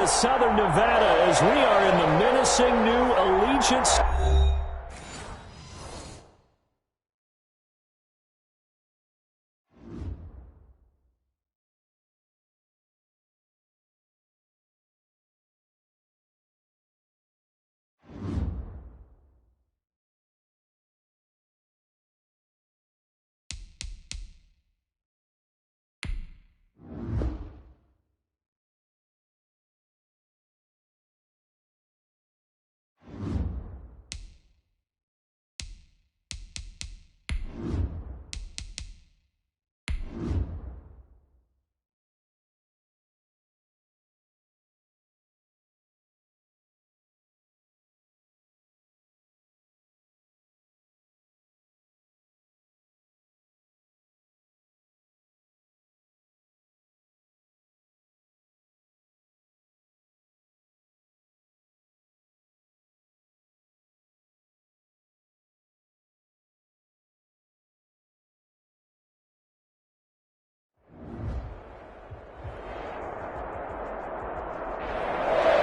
to Southern Nevada as we are in the menacing new Allegiance.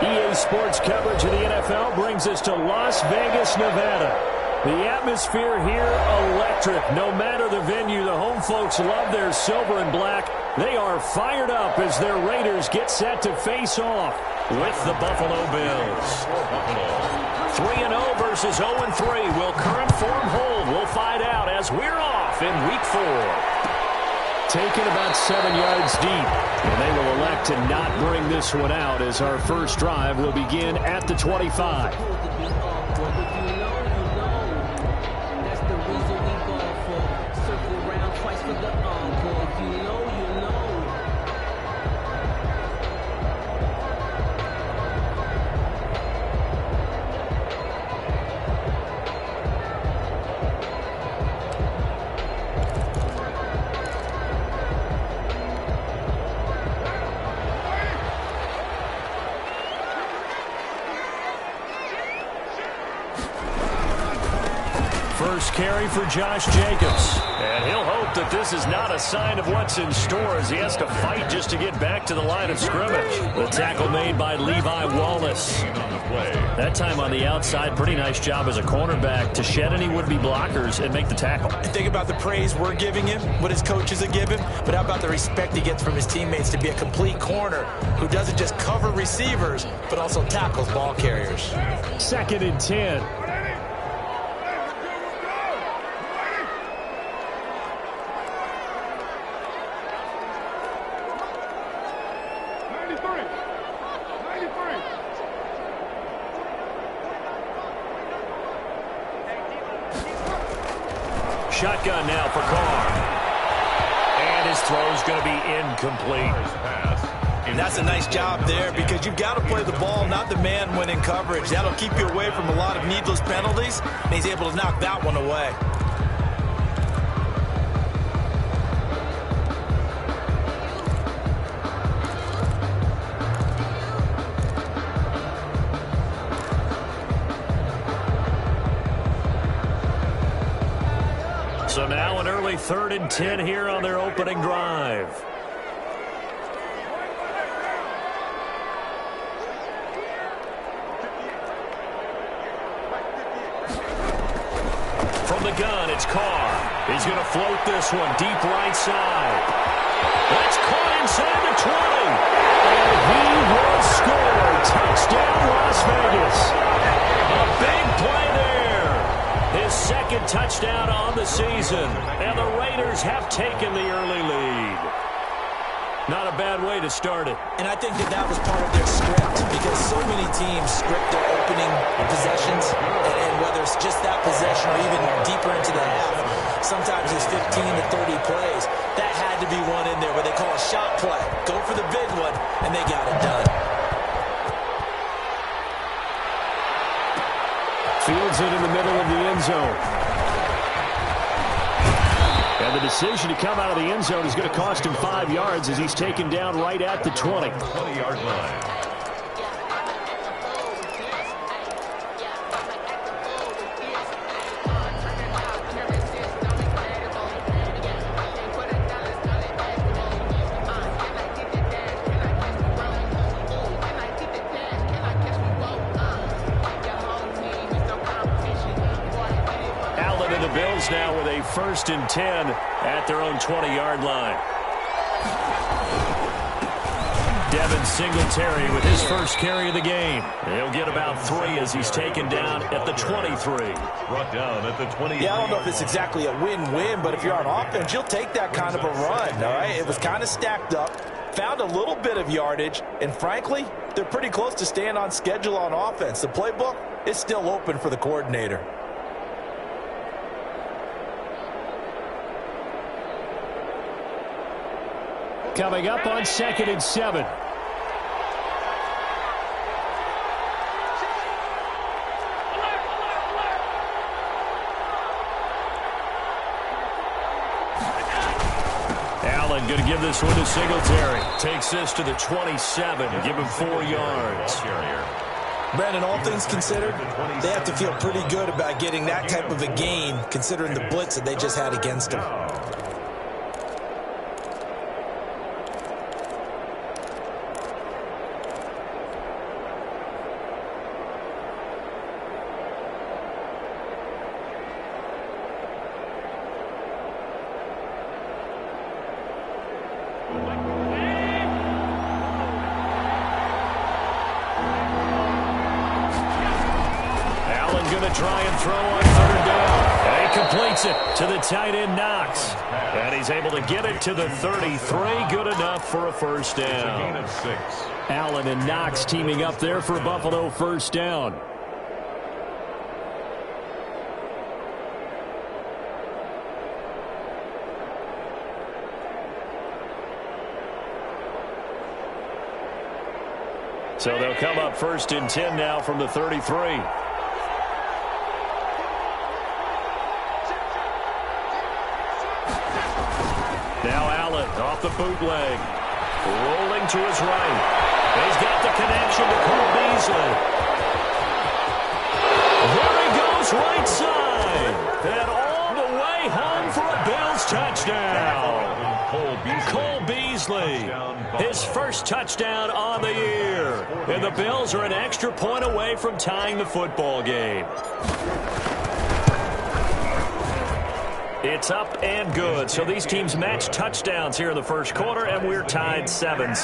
EA Sports coverage of the NFL brings us to Las Vegas, Nevada. The atmosphere here, electric. No matter the venue, the home folks love their silver and black. They are fired up as their Raiders get set to face off with the Buffalo Bills. 3-0 versus 0-3. Will current form hold? We'll find out as we're off in Week 4. Taken about 7 yards deep, and they will elect to not bring this one out as our first drive will begin at the 25. First carry for Josh Jacobs. And he'll hope that this is not a sign of what's in store as he has to fight just to get back to the line of scrimmage. The tackle made by Levi Wallace. That time on the outside, pretty nice job as a cornerback to shed any would-be blockers and make the tackle. Think about the praise we're giving him, what his coaches are giving, but how about the respect he gets from his teammates to be a complete corner who doesn't just cover receivers, but also tackles ball carriers. 2nd and 10. Shotgun now for Carr. And his throw's going to be incomplete. And that's a nice job there because you've got to play the ball, not the man when in coverage. That'll keep you away from a lot of needless penalties, and he's able to knock that one away. So now an early 3rd and 10 here on their opening drive. From the gun, it's Carr. He's going to float this one deep right side. That's caught inside the 20. And he will score. Touchdown, Las Vegas. A big play there. His 2nd touchdown on the season. And the Raiders have taken the early lead. Not a bad way to start it. And I think that was part of their script because so many teams script their opening possessions, and whether it's just that possession or even deeper into the half, sometimes it's 15 to 30 plays. That had to be one in there where they call a shot play. Go for the big one, and they got it done. Fields it in the middle of the end zone. And the decision to come out of the end zone is going to cost him 5 yards as he's taken down right at the 20. 20-yard line. Bills now with a 1st and 10 at their own 20-yard line. Devin Singletary with his first carry of the game. He'll get about 3 as he's taken down at the 23. Brought down at the 20. Yeah, I don't know if it's exactly a win-win, but if you're on offense, you'll take that kind of a run, all right? It was kind of stacked up, found a little bit of yardage, and frankly, they're pretty close to staying on schedule on offense. The playbook is still open for the coordinator. Coming up on 2nd and 7. Allen going to give this one to Singletary. Takes this to the 27. Give him 4 yards. Brandon, all things considered, they have to feel pretty good about getting that type of a gain considering the blitz that they just had against them. Try and throw on 3rd down. And he completes it to the tight end, Knox. And he's able to get it to the 33. Good enough for a 1st down. Allen and Knox teaming up there for a Buffalo 1st down. So they'll come up 1st and 10 now from the 33. Now Allen off the bootleg. Rolling to his right. He's got the connection to Cole Beasley. There he goes right side. And all the way home for a Bills touchdown. Cole Beasley, his first touchdown on the year. And the Bills are an extra point away from tying the football game. It's up and good. So these teams match touchdowns here in the 1st quarter, and we're tied 7-7.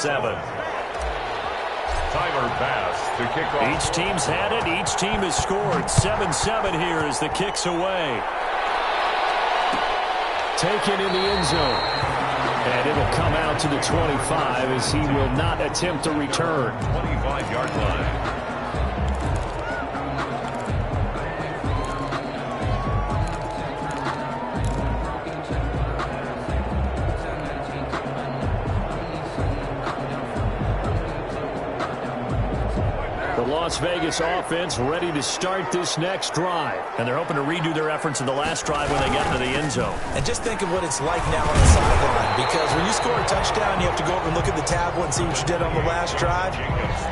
Tyler Bass to kick off. Each team's had it. Each team has scored. 7-7 here as the kick's away. Taken in the end zone. And it'll come out to the 25 as he will not attempt a return. 25-yard line. Las Vegas offense ready to start this next drive. And they're hoping to redo their efforts in the last drive when they get into the end zone. And just think of what it's like now on the sideline. Because when you score a touchdown, you have to go over and look at the tablet and see what you did on the last drive.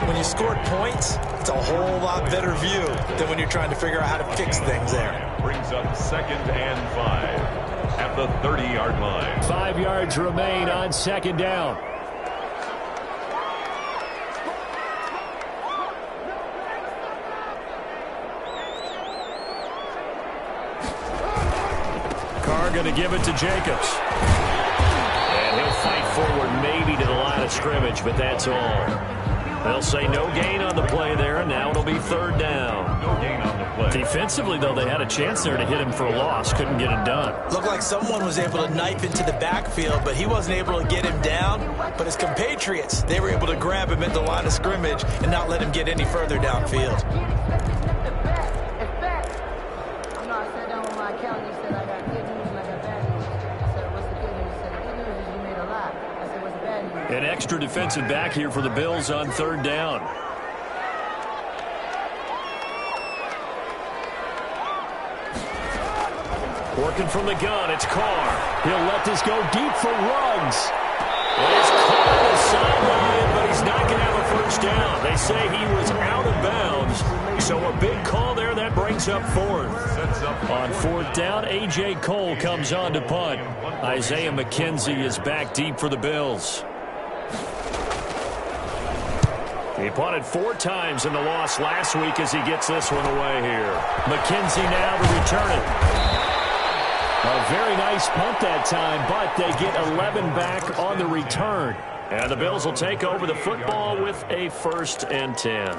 When you scored points, it's a whole lot better view than when you're trying to figure out how to fix things there. Brings up 2nd and 5 at the 30-yard line. 5 yards remain on 2nd down. Going to give it to Jacobs. And he'll fight forward maybe to the line of scrimmage, but that's all. They'll say no gain on the play there, and now it'll be 3rd down. No gain on the play. Defensively, though, they had a chance there to hit him for a loss. Couldn't get it done. Looked like someone was able to knife into the backfield, but he wasn't able to get him down. But his compatriots, they were able to grab him at the line of scrimmage and not let him get any further downfield. An extra defensive back here for the Bills on 3rd down. Working from the gun, it's Carr. He'll let this go deep for Ruggs. And it's Carr on the sideline, but he's not going to have a 1st down. They say he was out of bounds. So a big call there that brings up 4th. On 4th down, A.J. Cole comes on to punt. Isaiah McKenzie is back deep for the Bills. He punted 4 times in the loss last week as he gets this one away here. McKenzie now to return it. A very nice punt that time, but they get 11 back on the return. And the Bills will take over the football with a 1st and 10.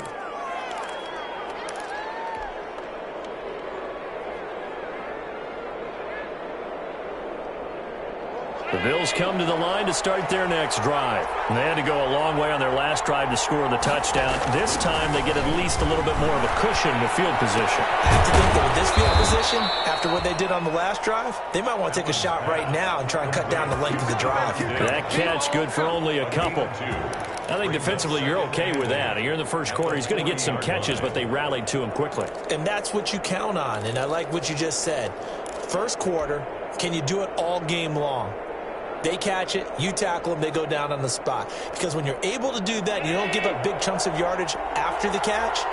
The Bills come to the line to start their next drive. They had to go a long way on their last drive to score the touchdown. This time they get at least a little bit more of a cushion with field position. I have to think that with this field position, after what they did on the last drive, they might want to take a shot right now and try and cut down the length of the drive. That catch good for only a couple. I think defensively you're okay with that. You're in the first quarter. He's going to get some catches, but they rallied to him quickly. And that's what you count on, and I like what you just said. First quarter, can you do it all game long? They catch it, you tackle them, they go down on the spot. Because when you're able to do that, you don't give up big chunks of yardage after the catch,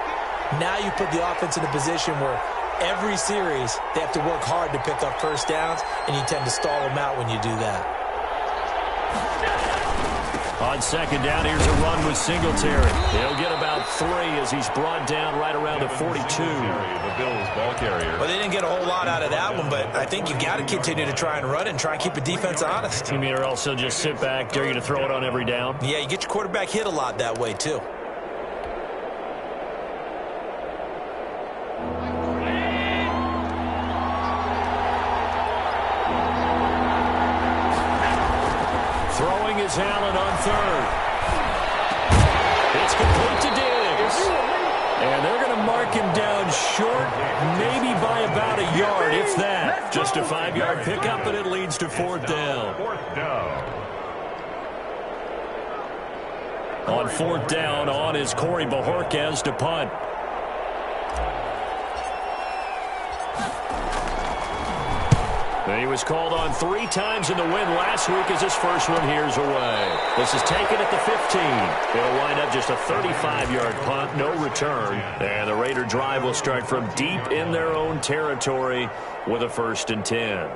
now you put the offense in a position where every series they have to work hard to pick up first downs, and you tend to stall them out when you do that. On second down, here's a run with Singletary. He'll get about 3 as he's brought down right around the 42. The Bills ball carrier. Well, they didn't get a whole lot out of that one, but I think you got to continue to try and run and try and keep the defense honest. You mean or else he'll just sit back, dare you to throw it on every down? Yeah, you get your quarterback hit a lot that way, too. Throwing is Allen on 3rd. It's complete to Diggs. And they're going to mark him down short, maybe by about a yard, if that. Just a 5-yard pickup, and it leads to 4th down. 4th down. On 4th down, on is Corey Bojorquez to punt. And he was called on 3 times in the win last week as his first one here's away. This is taken at the 15. It'll wind up just a 35-yard punt, no return. And the Raider drive will start from deep in their own territory with a 1st and 10.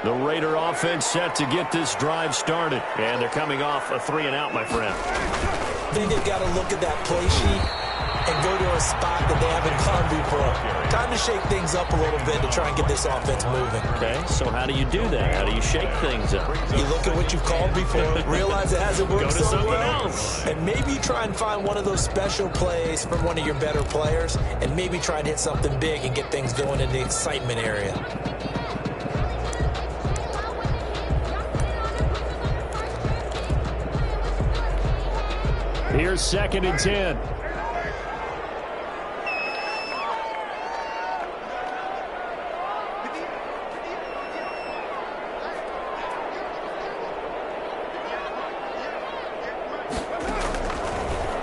The Raider offense set to get this drive started. And they're coming off a 3-and-out, my friend. I think they've got to look at that play sheet and go to a spot that they haven't gone before. Time to shake things up a little bit to try and get this offense moving. Okay, so how do you do that? How do you shake things up? You look at what you've called before, realize it hasn't worked Go to so something well, else. and maybe try and find one of those special plays from one of your better players, and maybe try and hit something big and get things going in the excitement area. Here's 2nd and 10.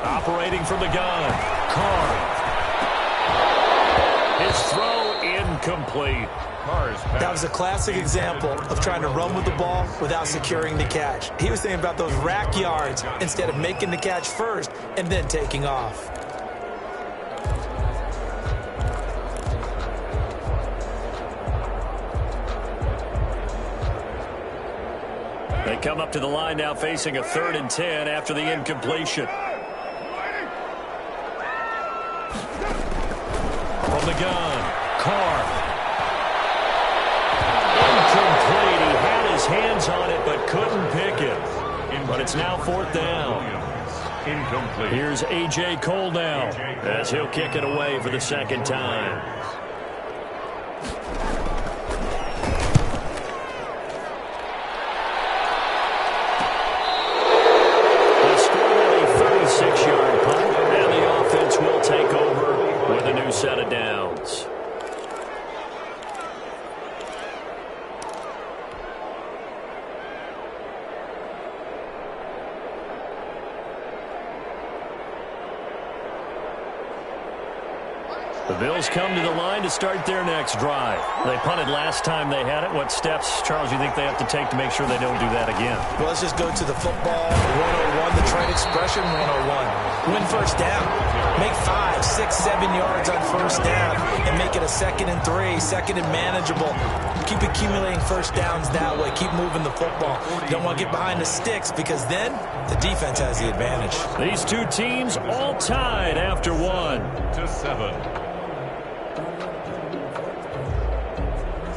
Operating from the gun, Carr. His throw incomplete. That was a classic example of trying to run with the ball without securing the catch. He was thinking about those rack yards instead of making the catch first and then taking off. They come up to the line now facing a 3rd and 10 after the incompletion. From the gun, Carr. Incomplete. He had his hands on it but couldn't pick it. But it's now 4th down. Incomplete. Here's A.J. Cole now as he'll kick it away for the 2nd time. They scored a 36-yard punt, and the offense will take over with a new set of downs. The Bills come to the line to start their next drive. They punted last time they had it. What steps, Charles, you think they have to take to make sure they don't do that again? Well, let's just go to the football 101, the trade expression 101. Win first down. Make 5, 6, 7 yards on first down and make it a 2nd and 3, 2nd and manageable. Keep accumulating first downs that way. Keep moving the football. You don't want to get behind the sticks because then the defense has the advantage. These two teams all tied after 1. 7.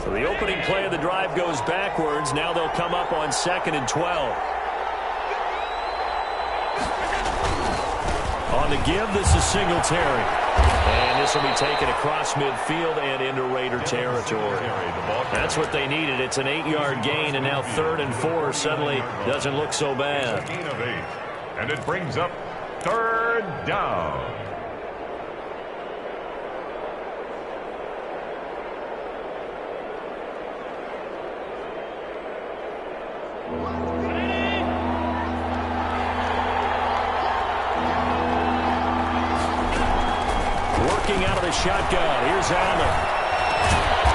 So the opening play of the drive goes backwards. Now they'll come up on 2nd and 12. On the give, this is Singletary. And this will be taken across midfield and into Raider territory. That's what they needed. It's an 8-yard gain, and now 3rd and 4 suddenly doesn't look so bad. Gain of 8. And it brings up 3rd down. Working out of the shotgun. Here's Allen.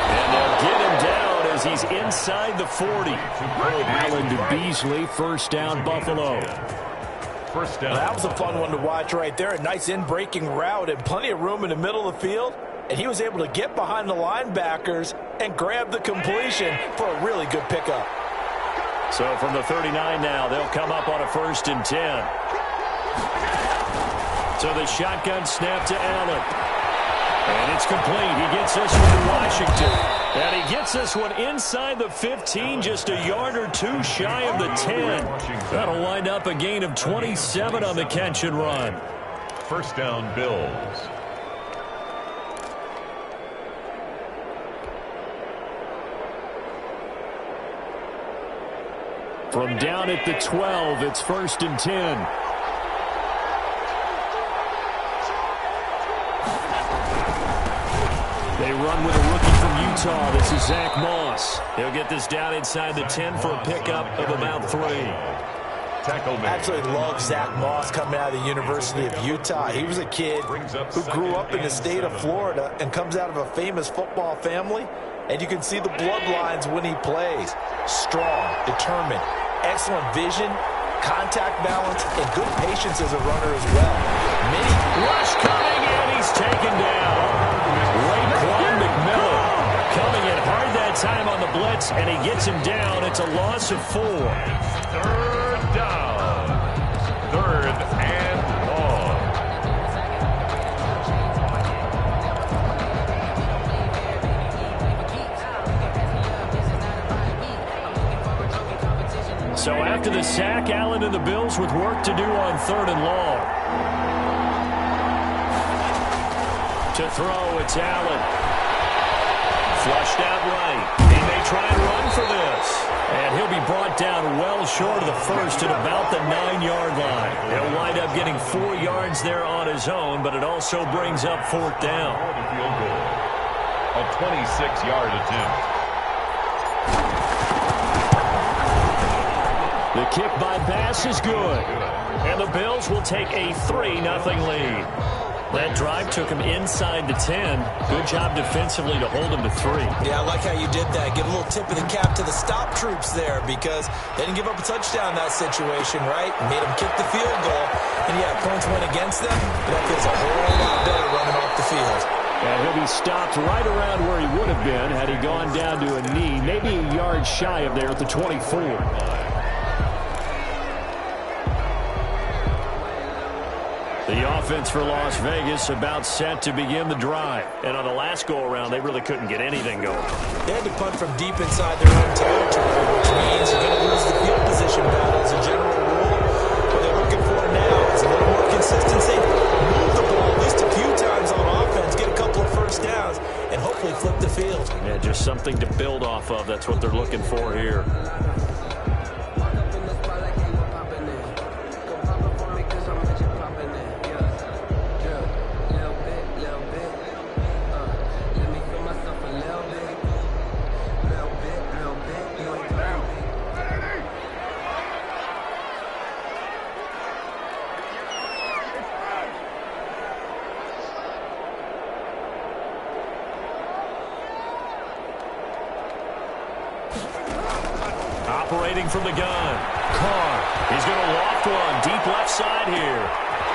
And they'll get him down as he's inside the 40. Allen to Beasley. 1st down, Buffalo. First down. Well, that was a fun one to watch right there. A nice in-breaking route and plenty of room in the middle of the field. And he was able to get behind the linebackers and grab the completion for a really good pickup. So from the 39 now, they'll come up on a 1st and 10. So the shotgun snap to Allen. And it's complete. He gets this one to Washington. And he gets this one inside the 15, just a yard or 2 shy of the 10. That'll wind up a gain of 27 on the catch and run. First down, Bills. From down at the 12, it's 1st and 10. They run with a rookie from Utah. This is Zach Moss. He'll get this down inside the 10 for a pickup of about 3. Absolutely love Zach Moss coming out of the University of Utah. He was a kid who grew up in the state of Florida and comes out of a famous football family. And you can see the bloodlines when he plays. Strong, determined, excellent vision, contact balance, and good patience as a runner as well. Many rush coming, and he's taken down. Raekwon McMillan coming in hard that time on the blitz, and he gets him down. It's a loss of 4. 3rd down. 3rd and long. So after the sack, Allen and the Bills with work to do on 3rd and long. To throw, it's Allen. Flushed out right. He may try and run for this. And he'll be brought down well short of the 1st at about the 9-yard line. He'll wind up getting 4 yards there on his own, but it also brings up 4th down. Field goal. A 26-yard attempt. The kick by Bass is good. And the Bills will take a 3-0 lead. That drive took him inside the 10. Good job defensively to hold him to 3. Yeah, I like how you did that. Give a little tip of the cap to the stop troops there because they didn't give up a touchdown in that situation, right? Made them kick the field goal. And, yeah, points went against them, but that feels a whole lot better running off the field. And he'll be stopped right around where he would have been had he gone down to a knee, maybe a yard shy of there at the 24. The offense for Las Vegas about set to begin the drive. And on the last go-around, they really couldn't get anything going. They had to punt from deep inside their own territory, which means you're going to lose the field position battle as a general rule. What they're looking for now is a little more consistency. Move the ball at least a few times on offense, get a couple of 1st downs, and hopefully flip the field. Yeah, just something to build off of. That's what they're looking for here. Operating from the gun. Carr. He's going to loft one. Deep left side here.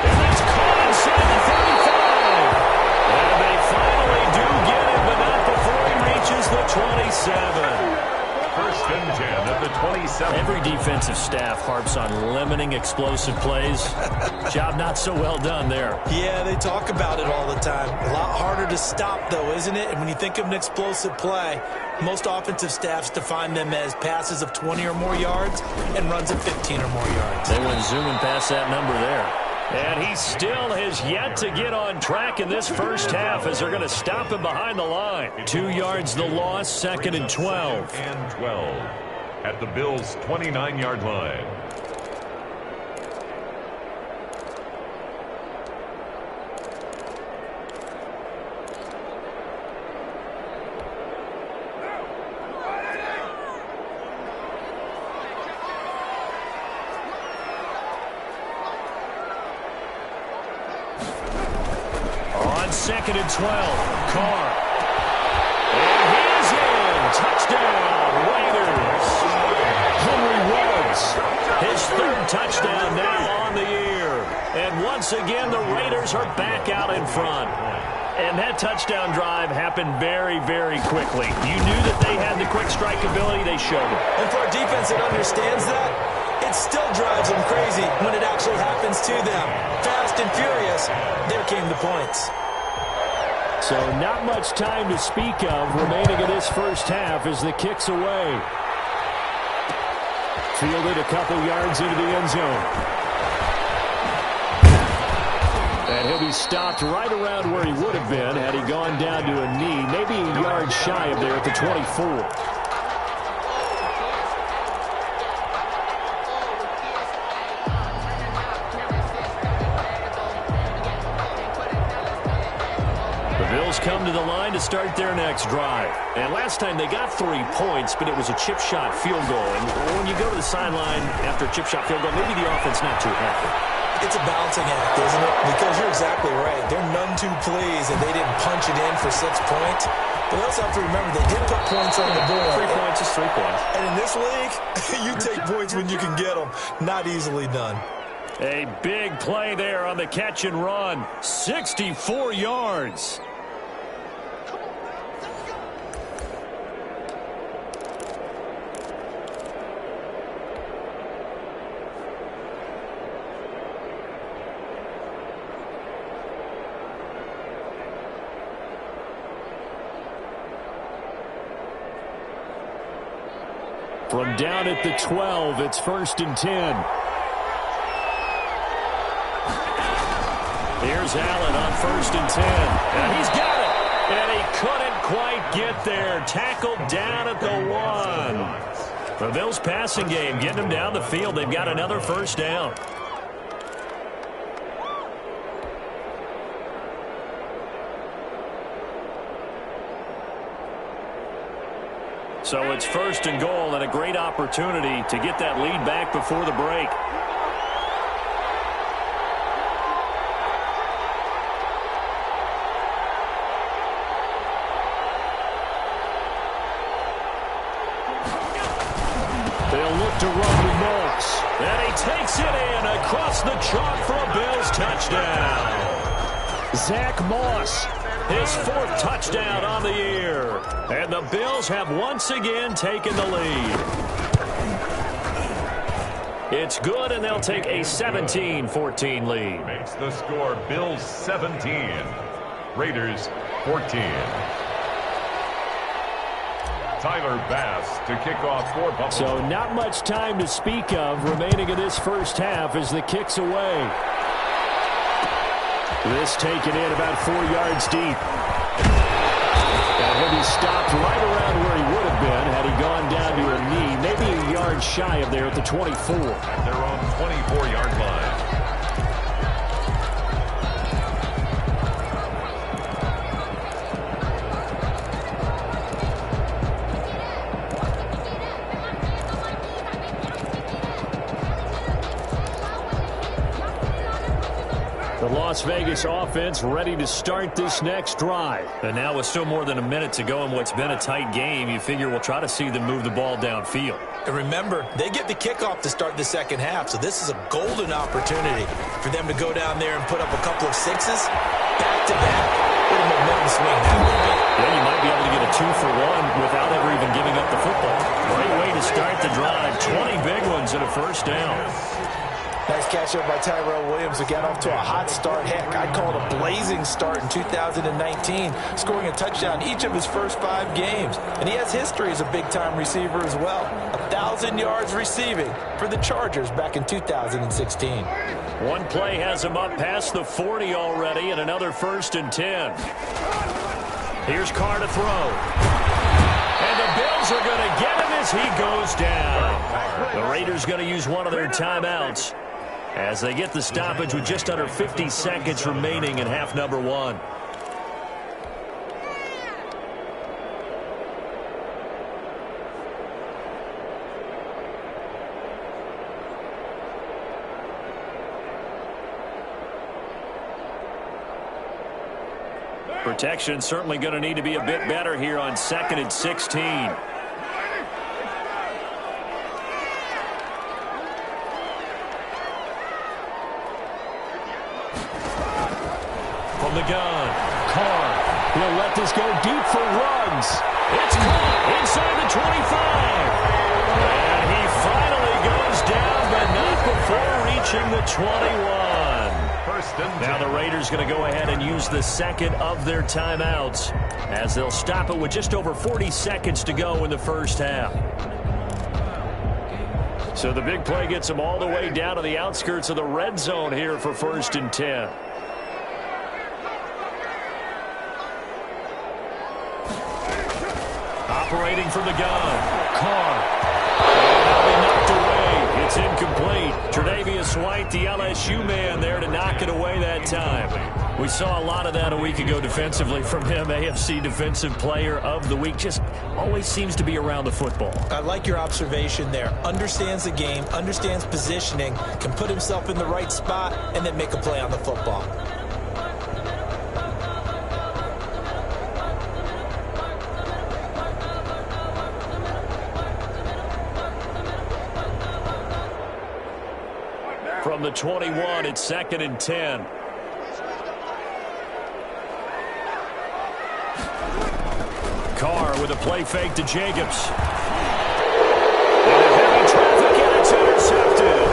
And that's caught inside the 35. And they finally do get him, but not before he reaches the 27. 1st and 10 at the 27. 27. Every defensive staff harps on limiting explosive plays. Job not so well done there. Yeah, they talk about it all the time. A lot harder to stop, though, isn't it? And when you think of an explosive play, most offensive staffs define them as passes of 20 or more yards and runs of 15 or more yards. They went zooming past that number there. And he still has yet to get on track in this first half as they're going to stop him behind the line. 2 yards the loss, 2nd and 12. 2nd and 12 at the Bills' 29-yard line. On 2nd and 12, Carr. And he's in. Touchdown, Raiders. Henry Ruggs, his 3rd touchdown now on the year. And once again, the Raiders are back out in front. And that touchdown drive happened very, very quickly. You knew that they had the quick strike ability. They showed it. And for a defense that understands that, it still drives them crazy when it actually happens to them. Fast and furious, there came the points. So not much time to speak of remaining in this first half as the kick's away. Fielded a couple yards into the end zone. And he'll be stopped right around where he would have been had he gone down to a knee, maybe a yard shy of there at the 24. Come to the line to start their next drive. And last time they got 3 points, but it was a chip shot field goal. And when you go to the sideline after a chip shot field goal, maybe the offense not too happy. It's a balancing act, isn't it? Because you're exactly right. They're none too pleased that they didn't punch it in for 6 points. But we also have to remember they did put points on the board. 3 points is 3 points. And in this league, you take points when you can get them. Not easily done. A big play there on the catch and run. 64 yards. From down at the 12, it's 1st and 10. Here's Allen on 1st and 10. And he's got it. And he couldn't quite get there. Tackled down at the 1. The Bills passing game getting them down the field. They've got another first down. So it's 1st and goal and a great opportunity to get that lead back before the break. They'll look to run with Moss. And he takes it in across the chalk for a Bills touchdown. Zach Moss, his 4th touchdown on the year. And the Bills have once again taken the lead. It's good, and they'll take a 17-14 lead. Makes the score Bills 17, Raiders 14. Tyler Bass to kick off for Buffalo. So not much time to speak of remaining in this first half as the kick's away. This taken in about 4 yards deep. And he'll be stopped right around where he would have been had he gone down to a knee, maybe a yard shy of there at the 24. At their own 24-yard line. The Las Vegas offense ready to start this next drive. And now with still more than a minute to go in what's been a tight game, you figure we'll try to see them move the ball downfield. And remember, they get the kickoff to start the second half, so this is a golden opportunity for them to go down there and put up a couple of sixes back-to-back. What a momentum swing that would be. Yeah, you might be able to get a 2-for-1 without ever even giving up the football. Great way to start the drive. 20 big ones and a first down. Nice catch up by Tyrell Williams to get off to a hot start. Heck, I'd call it a blazing start in 2019, scoring a touchdown each of his first 5 games. And he has history as a big-time receiver as well. 1,000 yards receiving for the Chargers back in 2016. One play has him up past the 40 already, and another 1st and 10. Here's Carr to throw. And the Bills are going to get him as he goes down. The Raiders going to use one of their timeouts as they get the stoppage with just under 50 seconds remaining in half number 1. Protection certainly going to need to be a bit better here on 2nd and 16. From the gun, Carr. He'll let this go deep for Ruggs. It's caught inside the 25. And he finally goes down, but not before reaching the 21. Now the Raiders going to go ahead and use the second of their timeouts as they'll stop it with just over 40 seconds to go in the first half. So the big play gets them all the way down to the outskirts of the red zone here for 1st and 10. Operating from the gun, Carr. Knocked away. It's incomplete. Tre'Davious White, the LSU man there to knock it away that time. We saw a lot of that a week ago defensively from him. AFC Defensive Player of the Week. Just always seems to be around the football. I like your observation there. Understands the game, understands positioning, can put himself in the right spot, and then make a play on the football. From the 21, it's 2nd and 10. Carr with a play fake to Jacobs. And a heavy traffic, and it's intercepted.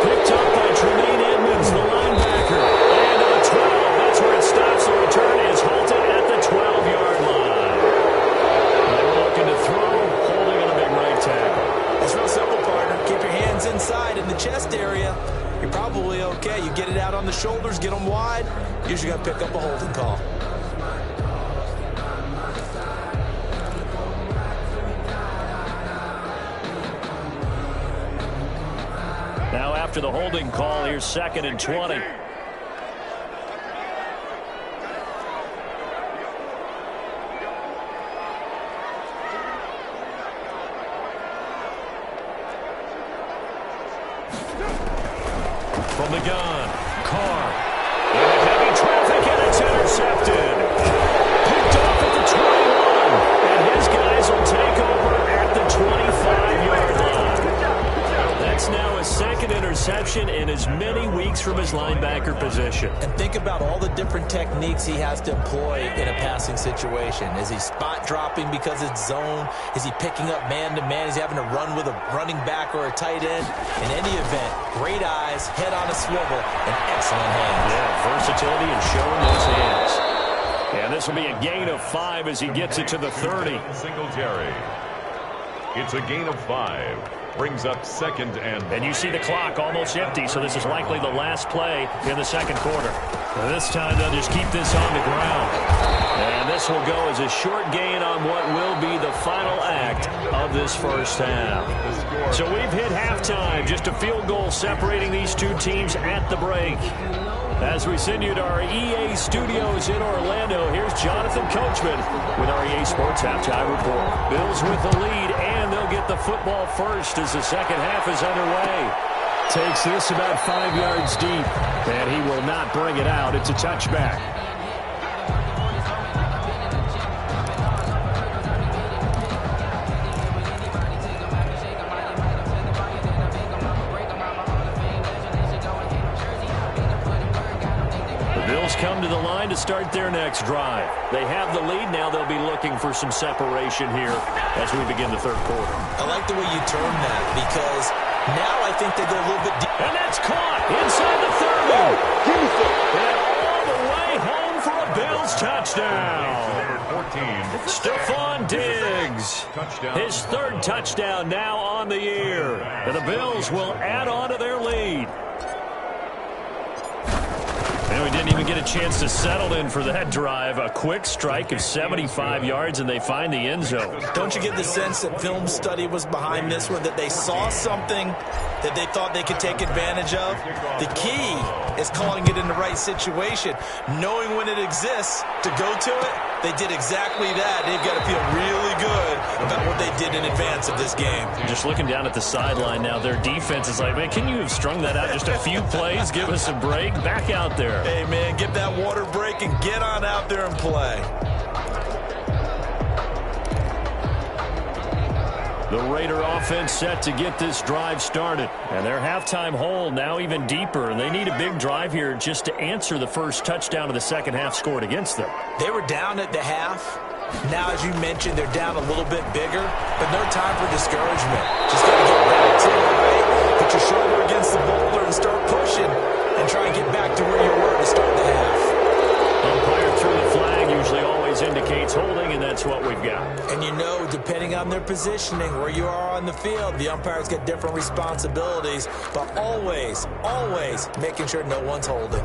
Picked up by Tremaine Edmonds, the linebacker. And to the 12, that's where it stops. The return is halted at the 12-yard line. They were looking to throw, holding on a big right tackle. It's real simple, partner. Keep your hands inside in the chest area. You're probably okay. You get it out on the shoulders, get them wide. Usually got to pick up a holding call. Now after the holding call, here's 2nd and 20. From the gun, Carr. In a heavy traffic, and it's intercepted. Picked off at the 21. And his guys will take over at the 25-yard line. That's now his 2nd interception in as many weeks from his linebacker position. And think about all the different techniques he has to employ in a passing situation. Is he spot dropping because it's zone? Is he picking up man-to-man? Is he having to run with a running back or a tight end? In any event, great eyes, head on a swivel, and excellent hands. Yeah, versatility and showing those hands. And this will be a gain of 5 as he gets it to the 30. Singletary. It's a gain of 5. Brings up 2nd and 5. And you see the clock almost empty, so this is likely the last play in the 2nd quarter. This time they'll just keep this on the ground. And this will go as a short gain on what will be the final act of this first half. So we've hit halftime, just a field goal separating these two teams at the break. As we send you to our EA studios in Orlando, here's Jonathan Coachman with our EA Sports Halftime Report. Bills with the lead, and they'll get the football first as the second half is underway. Takes this about 5 yards deep, and he will not bring it out. It's a touchback. Come to the line to start start their next drive. They have the lead. Now they'll be looking for some separation here as we begin the third quarter. I like the way you term that because now I think they go a little bit deep. And that's caught inside the 30. And all the way home for a Bills touchdown. Stephon Diggs, his third touchdown now on the year. And the Bills will add on to their lead. And we didn't even get a chance to settle in for that drive. A quick strike of 75 yards, and they find the end zone. Don't you get the sense that film study was behind this one, that they saw something that they thought they could take advantage of? The key is calling it in the right situation, knowing when it exists to go to it. They did exactly that. They've got to feel really good about what they did in advance of this game. Just looking down at the sideline now, their defense is like, man, can you have strung that out just a few plays? Give us a break. Back out there. Hey, man, get that water break and get on out there and play. The Raider offense set to get this drive started. And their halftime hole now even deeper. And they need a big drive here just to answer the first touchdown of the second half scored against them. They were down at the half. Now, as you mentioned, they're down a little bit bigger. But no time for discouragement. Just got to get back to it, right? Put your shoulder against the boulder and start pushing. And try and get back to where you were to start the half. Umpire through the flag usually always indicates holding, and that's what we've got. And you know, depending on their positioning, where you are on the field, the umpires get different responsibilities, but always, always making sure no one's holding.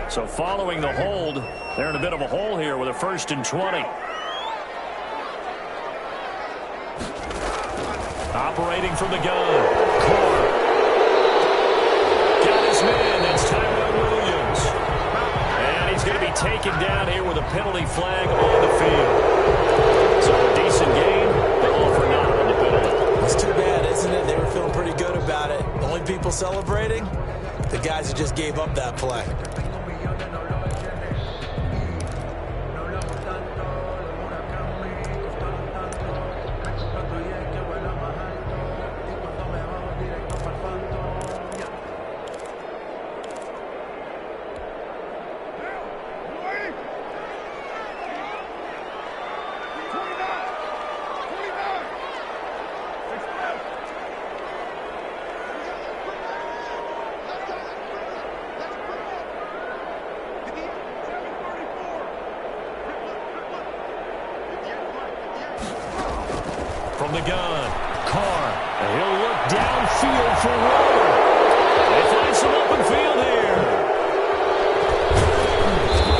So following the hold, they're in a bit of a hole here with a 1st and 20. Operating from the gun. Carr. Got his man. That's Tyrone Williams. And he's going to be taken down here with a penalty flag on the field. So a decent game, but all for naught on the penalty. It's too bad, isn't it? They were feeling pretty good about it. The only people celebrating, the guys that just gave up that play. From the gun, Carr, and he'll look downfield for Waller. They find some open field here.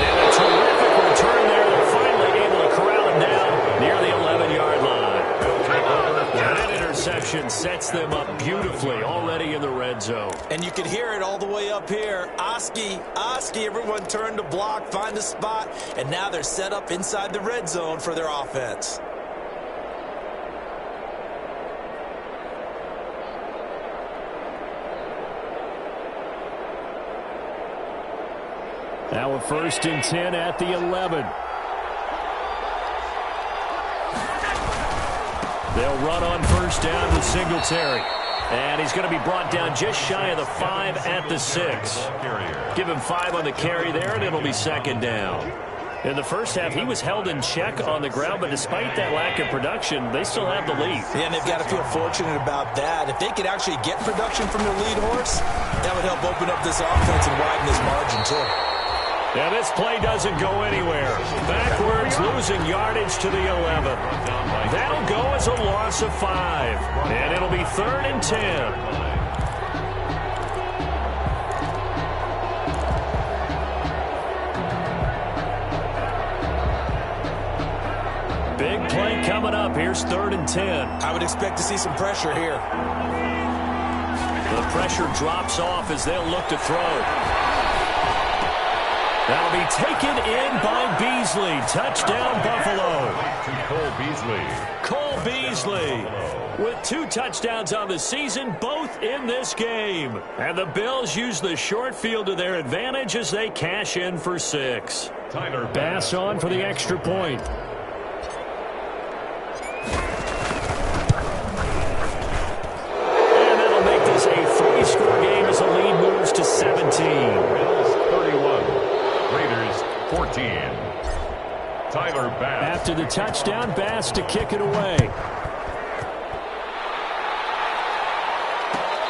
And a terrific return there. They're finally able to corral him down near the 11-yard line. That interception sets them up beautifully already in the red zone. And you can hear it all the way up here. Oski, everyone turned to block, find a spot, and now they're set up inside the red zone for their offense. Now a 1st and 10 at the 11. They'll run on 1st down with Singletary. And he's going to be brought down just shy of the 5 at the 6. Give him 5 on the carry there, and it'll be 2nd down. In the first half, he was held in check on the ground, but despite that lack of production, they still have the lead. Yeah, and they've got to feel fortunate about that. If they could actually get production from their lead horse, that would help open up this offense and widen this margin, too. Yeah, this play doesn't go anywhere. Backwards, losing yardage to the 11. That'll go as a loss of 5. And it'll be 3rd and 10. Big play coming up. Here's 3rd and 10. I would expect to see some pressure here. The pressure drops off as they'll look to throw. That'll be taken in by Beasley. Touchdown, Buffalo. To Cole Beasley. Cole Beasley with 2 touchdowns on the season, both in this game. And the Bills use the short field to their advantage as they cash in for 6. Tyler Bass on for the extra point. And that'll make this a 3-score game as the lead moves to 17. Bills 31. Raiders 14. Tyler Bass. After the touchdown, Bass to kick it away.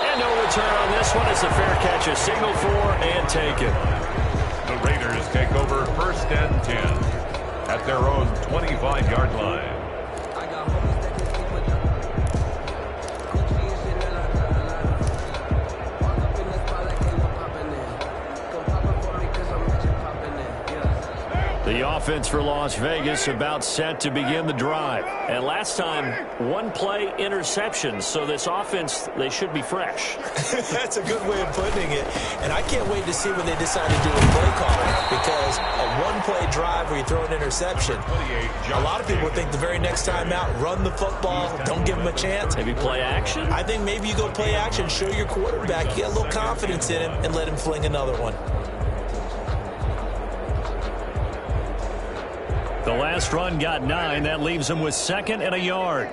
And no return on this one. It's a fair catch, a signal for and taken. The Raiders take over 1st and 10 at their own 25-yard line. The offense for Las Vegas about set to begin the drive. And last time, 1-play interception. So this offense, they should be fresh. That's a good way of putting it. And I can't wait to see when they decide to do a play call. Because a 1-play drive where you throw an interception, a lot of people think the very next time out, run the football, don't give them a chance. Maybe play action? I think maybe you go play action, show your quarterback, you get a little confidence in him, and let him fling another one. The last run got 9. That leaves him with 2nd and a yard.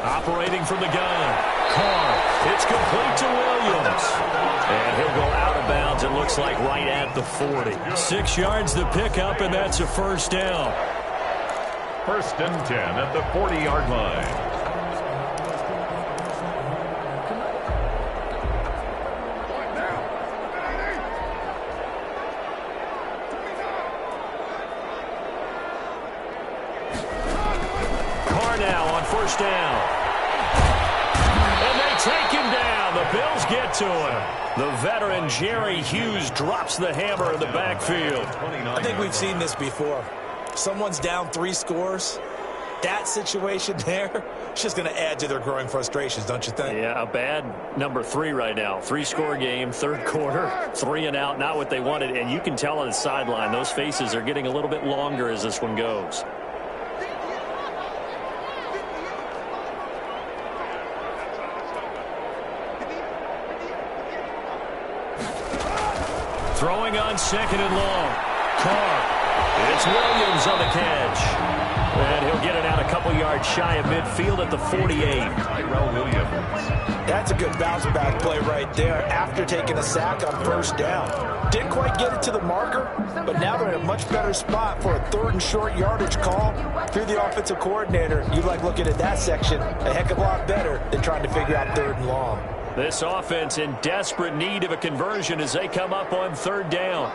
Operating from the gun. Carr. It's complete to Williams. And he'll go out of bounds, it looks like, right at the 40. 6 yards the pickup, and that's a 1st down. 1st and 10 at the 40-yard line. Down. And they take him down. The Bills get to him. The veteran Jerry Hughes drops the hammer in the backfield. I think we've seen this before. Someone's down 3 scores. That situation there, it's just going to add to their growing frustrations, don't you think? Yeah, a bad number 3 right now. 3-score game, 3rd quarter, 3 and out, not what they wanted. And you can tell on the sideline, those faces are getting a little bit longer as this one goes. Throwing on 2nd and long. Carr. It's Williams on the catch. And he'll get it out a couple yards shy of midfield at the 48. Tyrell Williams. That's a good bounce-back play right there after taking a sack on 1st down. Didn't quite get it to the marker, but now they're in a much better spot for a 3rd and short yardage call. Through the offensive coordinator, you like looking at that section a heck of a lot better than trying to figure out 3rd and long. This offense in desperate need of a conversion as they come up on 3rd down.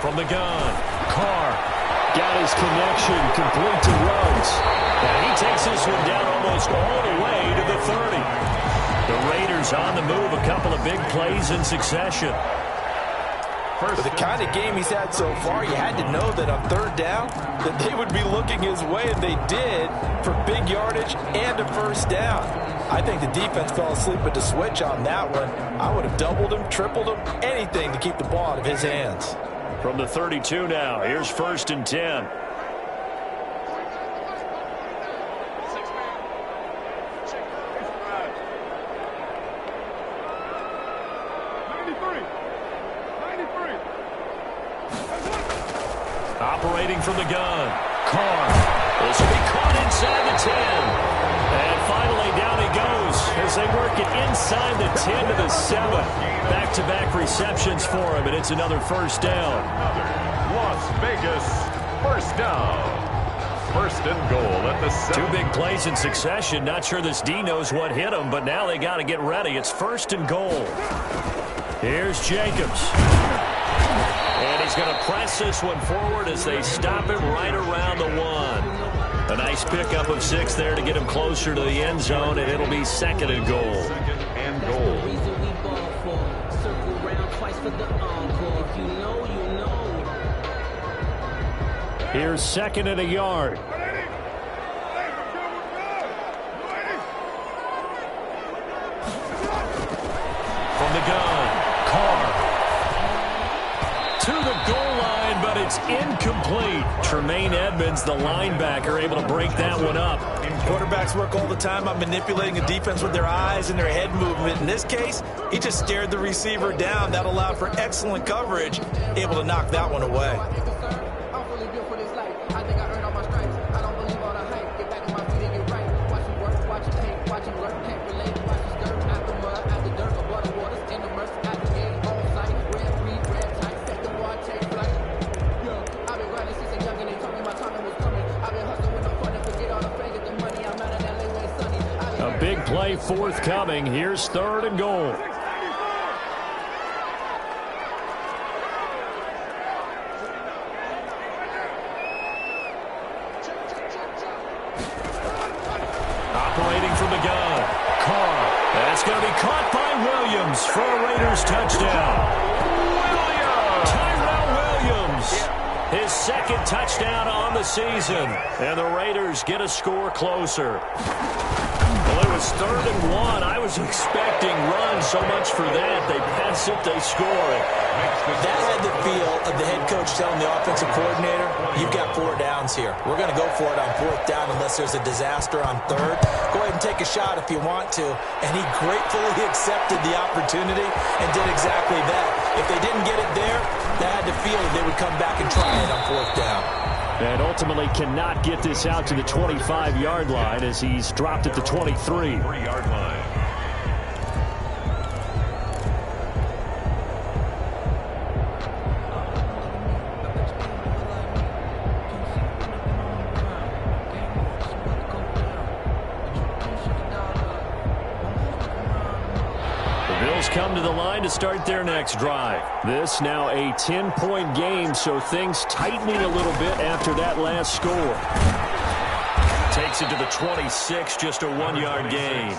From the gun, Carr got his connection complete to Rhodes. And he takes this one down almost all the way to the 30. The Raiders on the move, a couple of big plays in succession. With the kind of game he's had so far, you had to know that on 3rd down that they would be looking his way, and they did, for big yardage and a 1st down. I think the defense fell asleep at the switch on that one. I would have doubled him, tripled him, anything to keep the ball out of his hands. From the 32 now, here's 1st and 10. Operating from the gun. Carr. This will be caught inside the 10. And finally down he goes as they work it inside the 10 to the 7. Back-to-back receptions for him, and it's another 1st down. Las Vegas 1st down. 1st and goal at the 7. 2 big plays in succession. Not sure this D knows what hit him, but now they got to get ready. It's 1st and goal. Here's Jacobs. And he's going to press this one forward as they stop him right around the 1. A nice pickup of 6 there to get him closer to the end zone, and it'll be 2nd and goal. 2nd and goal. Here's 2nd and a yard. From the gun, Carr. To the goal line, but it's incomplete. Tremaine Edmonds, the linebacker, able to break that one up. Quarterbacks work all the time on manipulating a defense with their eyes and their head movement. In this case, he just stared the receiver down. That allowed for excellent coverage, able to knock that one away. Big play forthcoming. Here's 3rd and goal. Operating from the gun, Carr. That's going to be caught by Williams for a Raiders touchdown. Tyrell Williams, his 2nd touchdown on the season. And the Raiders get a score closer. Well, it was 3rd and 1. I was expecting runs so much for that. They pass it, they score it. That had the feel of the head coach telling the offensive coordinator, you've got 4 downs here. We're going to go for it on 4th down unless there's a disaster on 3rd. Go ahead and take a shot if you want to. And he gratefully accepted the opportunity and did exactly that. If they didn't get it there, they had the feeling they would come back and try it on 4th down. And ultimately cannot get this out to the 25-yard line as he's dropped at the 23. 3-yard line. Come to the line to start their next drive. This now a 10-point game, so things tightening a little bit after that last score. Takes it to the 26, just a 1-yard gain.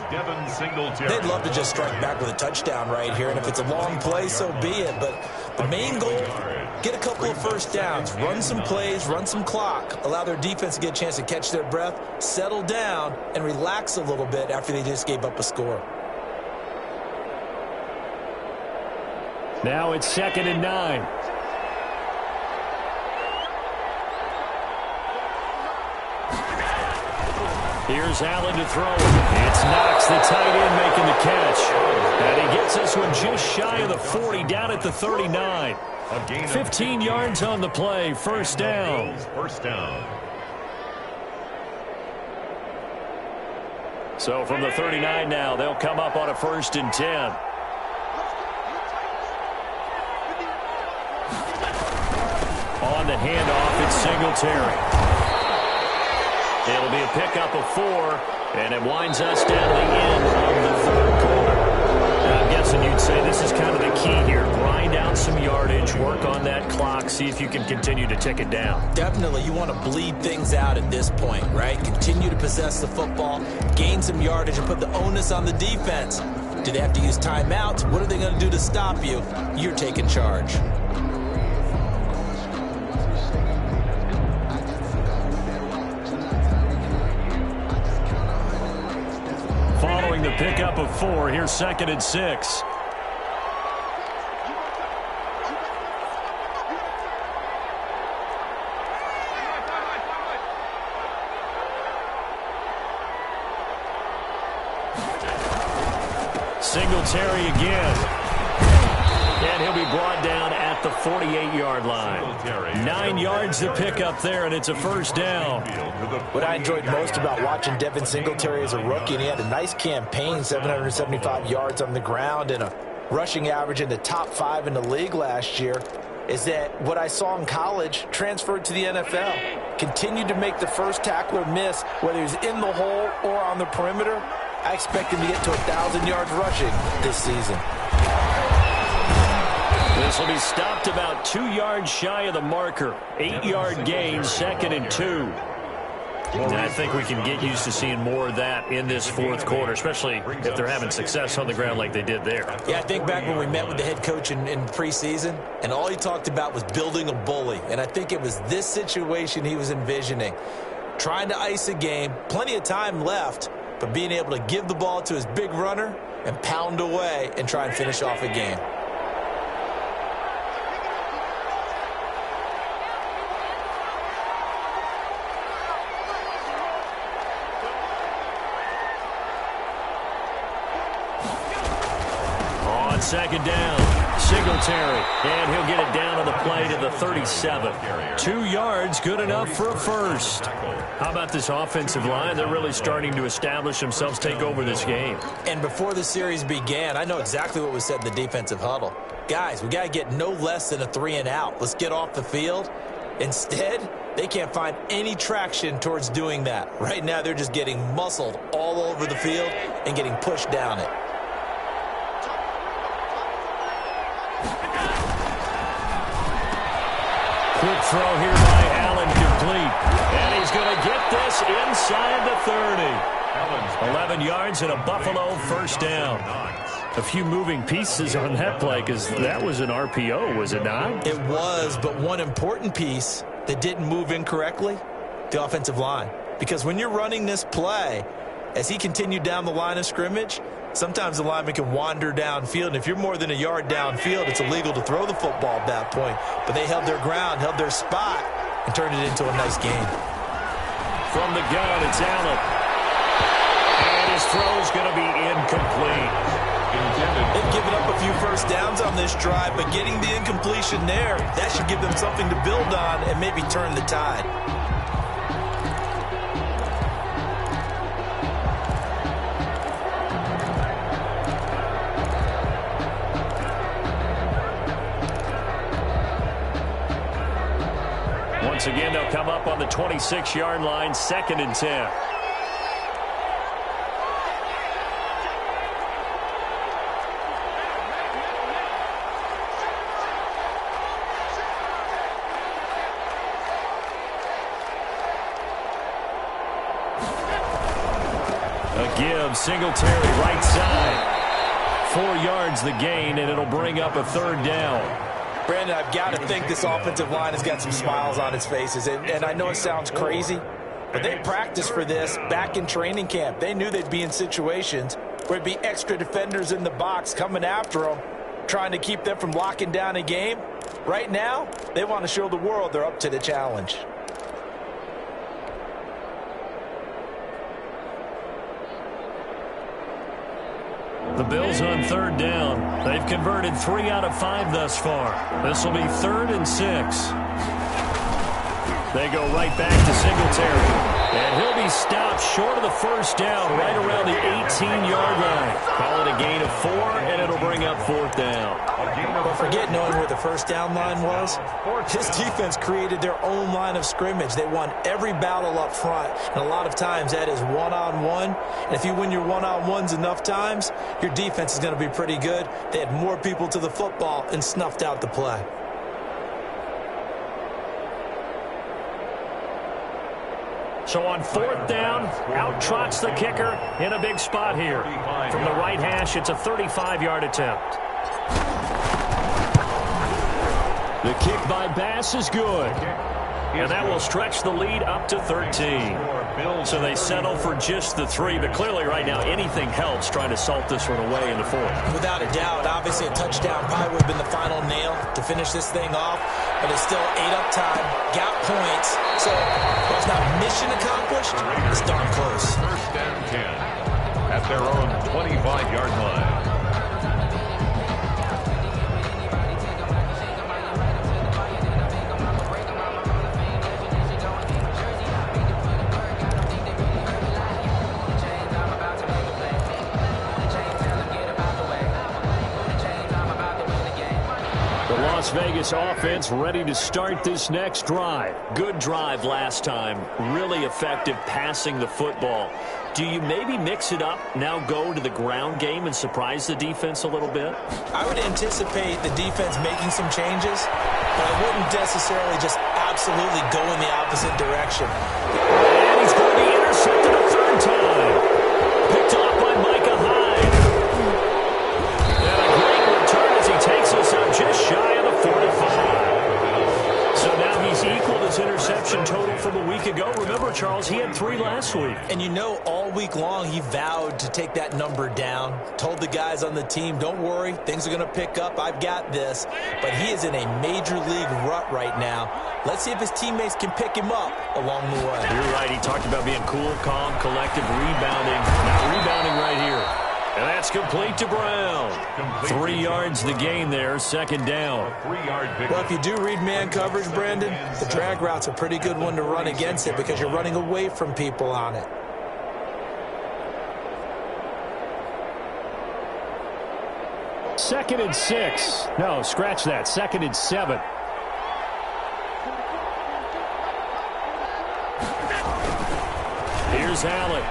They'd love to just strike back with a touchdown right here, and if it's a long play, so be it. But the main goal, get a couple of 1st downs, run some plays, run some clock, allow their defense to get a chance to catch their breath, settle down, and relax a little bit after they just gave up a score. Now it's 2nd and 9. Here's Allen to throw. It's Knox, the tight end, making the catch. And he gets this one just shy of the 40, down at the 39. 15 yards on the play, 1st down. 1st down. So from the 39 now, they'll come up on a 1st and 10. On the handoff, it's Singletary. It'll be a pickup of 4, and it winds us down the end of the 3rd quarter. I'm guessing you'd say this is kind of the key here. Grind out some yardage, work on that clock, see if you can continue to tick it down. Definitely, you want to bleed things out at this point, right? Continue to possess the football, gain some yardage, and put the onus on the defense. Do they have to use timeouts? What are they going to do to stop you? You're taking charge. Following the pickup of 4, here's 2nd and 6. Singletary again. And he'll be brought down at the 48-yard line. 9 yards to pick up there, and it's a 1st down. What I enjoyed most about watching Devin Singletary as a rookie, and he had a nice campaign, 775 yards on the ground and a rushing average in the top 5 in the league last year, is that what I saw in college transferred to the NFL. Continued to make the first tackler miss, whether he's in the hole or on the perimeter. I expect him to get to 1,000 yards rushing this season. This will be stopped about 2 yards shy of the marker. 8-yard gain, 2nd and 2. And I think we can get used to seeing more of that in this fourth quarter, especially if they're having success on the ground like they did there. Yeah, I think back when we met with the head coach in preseason, and all he talked about was building a bully. And I think it was this situation he was envisioning. Trying to ice a game, plenty of time left, but being able to give the ball to his big runner and pound away and try and finish off a game. On second down, Singletary, and he'll get it down on the play to the 37. 2 yards, good enough for a first. How about this offensive line? They're really starting to establish themselves, take over this game. And before the series began, I know exactly what was said in the defensive huddle. Guys, we got to get no less than a 3-and-out. Let's get off the field. Instead, they can't find any traction towards doing that. Right now, they're just getting muscled all over the field and getting pushed down it. Quick throw here by Allen, complete. And he's going to get this inside the 30. 11 yards and a Buffalo first down. A few moving pieces on that play because that was an RPO, was it not? It was, but one important piece that didn't move incorrectly, the offensive line. Because when you're running this play, as he continued down the line of scrimmage, sometimes the lineman can wander downfield. And if you're more than a yard downfield, it's illegal to throw the football at that point. But they held their ground, held their spot, and turned it into a nice game. From the gun, it's Allen. And his throw's going to be incomplete. They've given up a few first downs on this drive, but getting the incompletion there, that should give them something to build on and maybe turn the tide. Once again, they'll come up on the 26-yard line, 2nd and 10. A give, Singletary, right side. 4 yards the gain, and it'll bring up a 3rd down. Brandon, I've got to think this offensive line has got some smiles on its faces. And I know it sounds crazy, but they practiced for this back in training camp. They knew they'd be in situations where there'd be extra defenders in the box coming after them, trying to keep them from locking down a game. Right now, they want to show the world they're up to the challenge. The Bills on 3rd down. They've converted 3 out of 5 thus far. This will be 3rd and 6. They go right back to Singletary. And he'll be stopped short of the first down right around the 18-yard line. Call it a gain of 4, and it'll bring up 4th down. But forget knowing where the first down line was. This defense created their own line of scrimmage. They won every battle up front, and a lot of times that is one-on-one. And if you win your one-on-ones enough times, your defense is going to be pretty good. They had more people to the football and snuffed out the play. So on 4th down, out trots the kicker in a big spot here. From the right hash, it's a 35-yard attempt. The kick by Bass is good. And that will stretch the lead up to 13. So they settle for just the 3, but clearly right now anything helps trying to salt this one away in the 4th. Without a doubt, obviously a touchdown probably would have been the final nail to finish this thing off, but it's still 8 up time, got points, so while it's not mission accomplished, it's darn close. 1st and 10 at their own 25-yard line. Las Vegas offense ready to start this next drive. Good drive last time. Really effective passing the football. Do you maybe mix it up, now go to the ground game and surprise the defense a little bit? I would anticipate the defense making some changes, but I wouldn't necessarily just absolutely go in the opposite direction. And he's Charles. He had 3 last week. And you know, all week long, he vowed to take that number down. Told the guys on the team, don't worry, things are going to pick up. I've got this. But he is in a major league rut right now. Let's see if his teammates can pick him up along the way. You're right. He talked about being cool, calm, collective, rebounding. Not rebounding right here. And that's complete to Brown. 3 yards the gain there, 2nd down. Well, if you do read man coverage, Brandon, the drag route's a pretty good one to run against it because you're running away from people on it. Second and 6. No, scratch that. 2nd and 7. Here's Allen.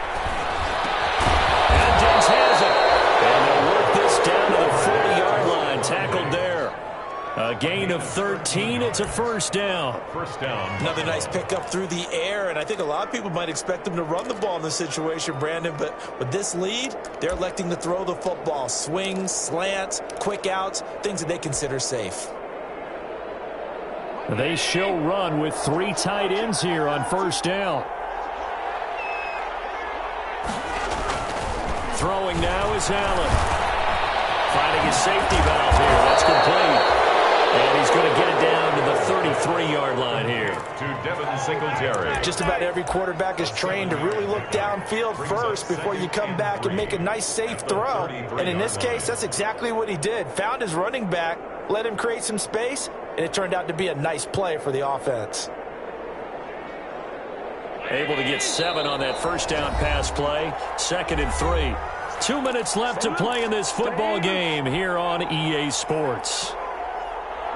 And Diggs has it. And they'll work this down to the 40-yard line. Tackled there. A gain of 13. It's a 1st down. Another nice pickup through the air, and I think a lot of people might expect them to run the ball in this situation, Brandon, but with this lead, they're electing to throw the football. Swings, slants, quick outs, things that they consider safe. They show run with 3 tight ends here on 1st down. Throwing now is Allen. Finding his safety valve here. That's complete. And he's going to get it down to the 33-yard line here. To Devin Singletary. Just about every quarterback is trained to really look downfield first before you come back and make a nice, safe throw. And in this case, that's exactly what he did. Found his running back, let him create some space, and it turned out to be a nice play for the offense. Able to get 7 on that 1st down pass play. 2nd and 3. 2 minutes left to play in this football game here on EA Sports.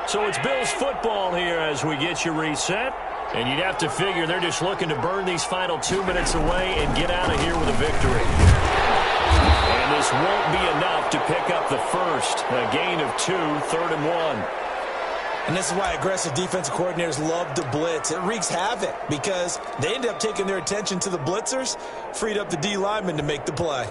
So it's Bills football here as we get you reset. And you'd have to figure they're just looking to burn these final 2 minutes away and get out of here with a victory. And this won't be enough to pick up the first. A gain of 2, 3rd and 1. And this is why aggressive defensive coordinators love to blitz. It wreaks havoc because they end up taking their attention to the blitzers, freed up the D lineman to make the play.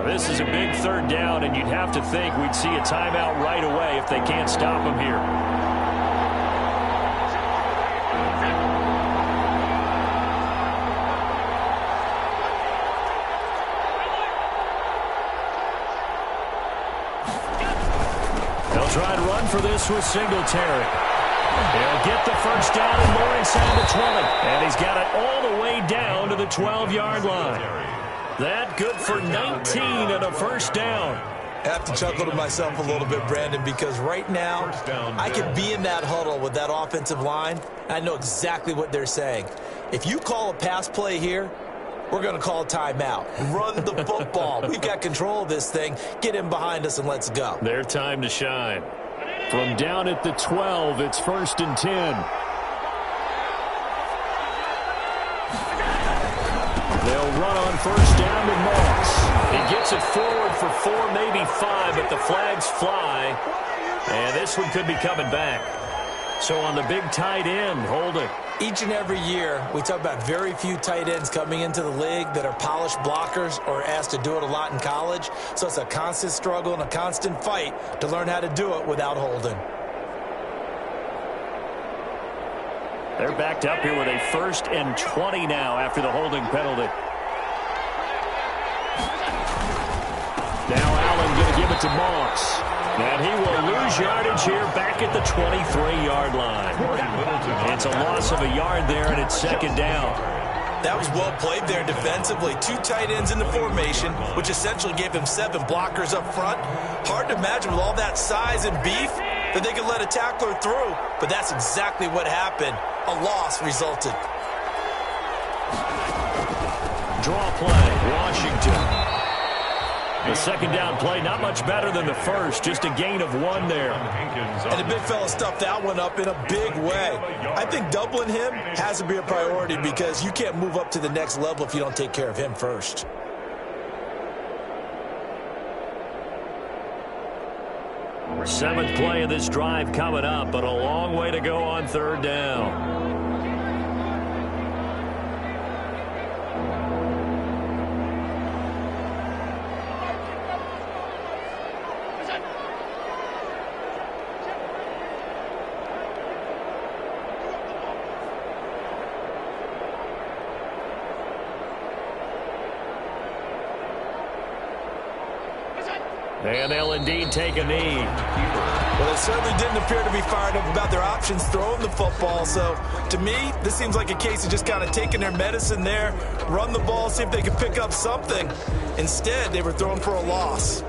This is a big 3rd down, and you'd have to think we'd see a timeout right away if they can't stop him here. They'll try and run for this with Singletary. He'll get the 1st down and more inside the 20. And he's got it all the way down to the 12-yard line. That good for 19 and a 1st down. I have to chuckle to myself a little bit, Brandon, because right now I could be in that huddle with that offensive line. And I know exactly what they're saying. If you call a pass play here, we're going to call a timeout. Run the football. We've got control of this thing. Get in behind us and let's go. Their time to shine. From down at the 12, it's 1st and 10. They'll run on 1st down with Moss. He gets it forward for 4, maybe 5, but the flags fly. And this one could be coming back. So on the big tight end, Holden. Each and every year, we talk about very few tight ends coming into the league that are polished blockers or asked to do it a lot in college. So it's a constant struggle and a constant fight to learn how to do it without holding. They're backed up here with a 1st and 20 now after the holding penalty. Now Allen going to give it to Moss. And he will lose yardage here back at the 23-yard line. It's a loss of a yard there, and it's 2nd down. That was well played there defensively. 2 tight ends in the formation, which essentially gave him 7 blockers up front. Hard to imagine with all that size and beef that they could let a tackler through, but that's exactly what happened. A loss resulted. Draw play, Washington. The 2nd down play, not much better than the first, just a gain of 1 there. And the big fella stuffed that one up in a big way. I think doubling him has to be a priority because you can't move up to the next level if you don't take care of him first. Seventh play of this drive coming up, but a long way to go on 3rd down. And they'll indeed take a knee. Well, they certainly didn't appear to be fired up about their options throwing the football. So, to me, this seems like a case of just kind of taking their medicine there, run the ball, see if they could pick up something. Instead, they were throwing for a loss.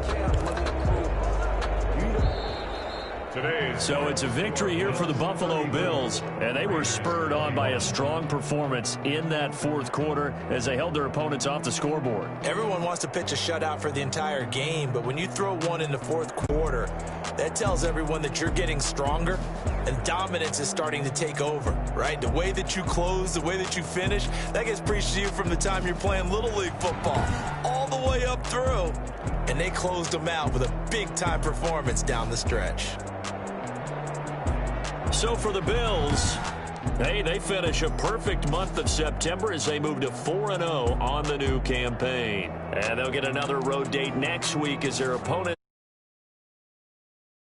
So it's a victory here for the Buffalo Bills, and they were spurred on by a strong performance in that fourth quarter as they held their opponents off the scoreboard. Everyone wants to pitch a shutout for the entire game, but when you throw one in the fourth quarter, that tells everyone that you're getting stronger and dominance is starting to take over, right? The way that you close, the way that you finish, that gets preached to you from the time you're playing Little League football all the way up through, and they closed them out with a big-time performance down the stretch. So for the Bills, hey, they finish a perfect month of September as they move to 4-0 on the new campaign. And they'll get another road date next week as their opponent